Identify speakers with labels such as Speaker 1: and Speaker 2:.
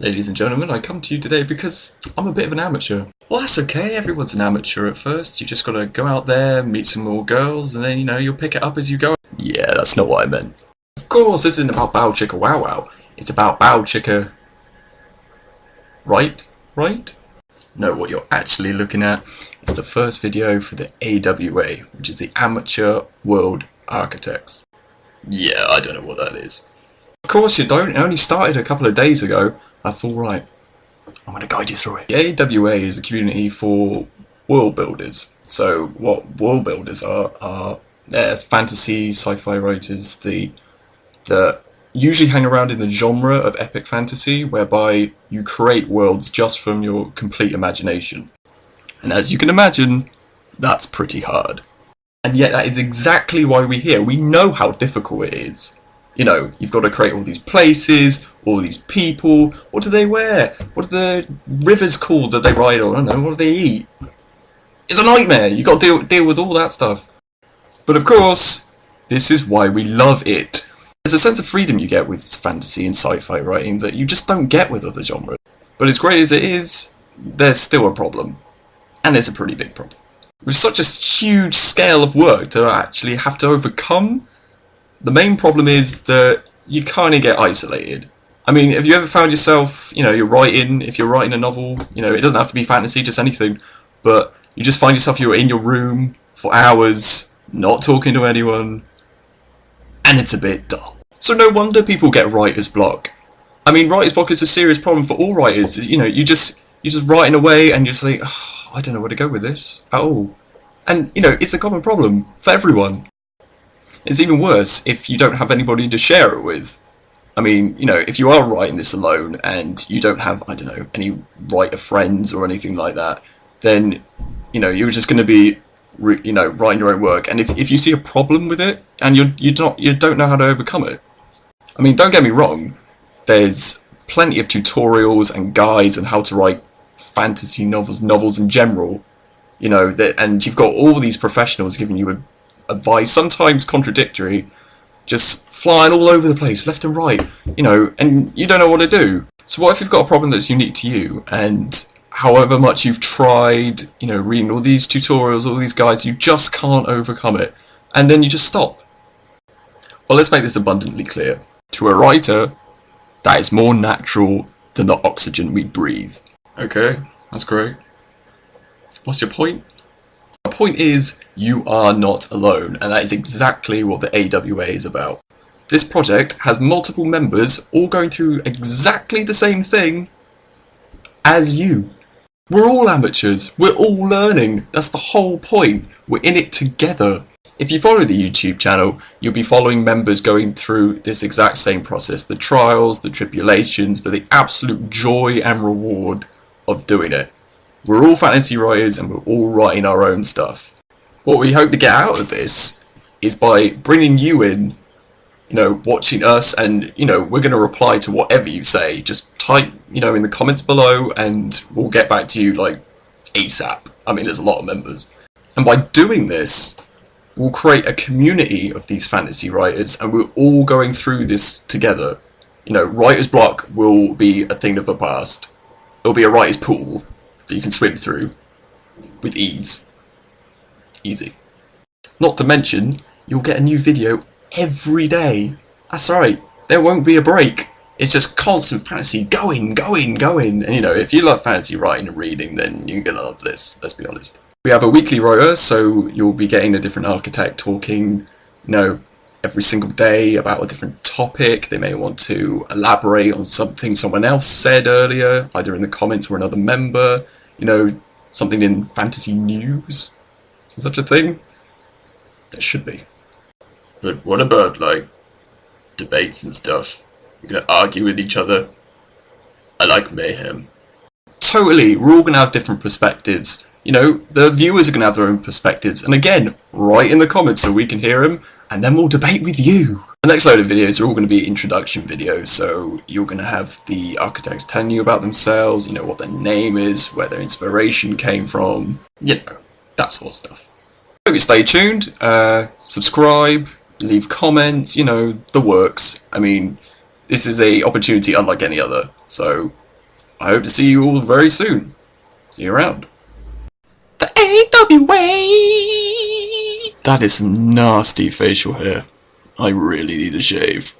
Speaker 1: Ladies and gentlemen, I come to you today because I'm a bit of an amateur. Well, that's okay, everyone's an amateur at first. You just gotta go out there, meet some more girls, and then, you'll pick it up as you go. Yeah, that's not what I meant. Of course, this isn't about Bow Chicka Wow Wow. It's about Bow Chicka... Right? No, what you're actually looking at is the first video for the AWA, which is the Amateur World Architects. Yeah, I don't know what that is. Of course you don't, it only started a couple of days ago. That's alright. I'm going to guide you through it. The AWA is a community for world builders. So what world builders are they're fantasy, sci-fi writers that usually hang around in the genre of epic fantasy, whereby you create worlds just from your complete imagination. And as you can imagine, that's pretty hard. And yet that is exactly why we're here. We know how difficult it is. You've got to create all these places, all these people. What do they wear? What are the rivers called that they ride on? I don't know, what do they eat? It's a nightmare. You've got to deal with all that stuff. But of course, this is why we love it. There's a sense of freedom you get with fantasy and sci-fi writing that you just don't get with other genres. But as great as it is, there's still a problem. And it's a pretty big problem. With such a huge scale of work to actually have to overcome, the main problem is that you kind of get isolated. I mean, have you ever found yourself, if you're writing a novel, it doesn't have to be fantasy, just anything, but you just find yourself, you're in your room for hours, not talking to anyone, and it's a bit dull. So no wonder people get writer's block. I mean, writer's block is a serious problem for all writers. You're just writing away and you're just like, oh, I don't know where to go with this at all. And, it's a common problem for everyone. It's even worse if you don't have anybody to share it with. I mean, if you are writing this alone and you don't have, I don't know, any writer friends or anything like that, then, you're just going to be, writing your own work. And if you see a problem with it and you don't know how to overcome it. I mean, don't get me wrong, there's plenty of tutorials and guides on how to write fantasy novels in general, and you've got all these professionals giving you advice, sometimes contradictory, just flying all over the place, left and right, and you don't know what to do. So what if you've got a problem that's unique to you, and however much you've tried, reading all these tutorials, all these guides, you just can't overcome it, and then you just stop? Well, let's make this abundantly clear. To a writer, that is more natural than the oxygen we breathe. Okay, that's great. What's your point? The point is, you are not alone, and that is exactly what the AWA is about. This project has multiple members all going through exactly the same thing as you. We're all amateurs, we're all learning, that's the whole point, we're in it together. If you follow the YouTube channel, you'll be following members going through this exact same process, the trials, the tribulations, but the absolute joy and reward of doing it. We're all fantasy writers and we're all writing our own stuff. What we hope to get out of this is by bringing you in, watching us, and, we're going to reply to whatever you say. Just type, in the comments below and we'll get back to you, like, ASAP. I mean, there's a lot of members. And by doing this, we'll create a community of these fantasy writers and we're all going through this together. Writer's block will be a thing of the past. It'll be a writer's pool that you can swim through with ease. Easy. Not to mention, you'll get a new video every day. That's right, there won't be a break. It's just constant fantasy, going. And if you love fantasy writing and reading, then you're gonna love this, let's be honest. We have a weekly writer, so you'll be getting a different architect talking, every single day about a different topic. They may want to elaborate on something someone else said earlier, either in the comments or another member, something in fantasy news. Is there such a thing? There should be. But what about, debates and stuff? You're gonna argue with each other? I like mayhem. Totally, we're all gonna have different perspectives. The viewers are gonna have their own perspectives, and again, write in the comments so we can hear them, and then we'll debate with you. The next load of videos are all going to be introduction videos, so you're going to have the architects telling you about themselves, what their name is, where their inspiration came from, that sort of stuff. Hope you stay tuned, subscribe, leave comments, the works. I mean, this is an opportunity unlike any other, so I hope to see you all very soon. See you around. The AWA! That is some nasty facial hair. I really need a shave.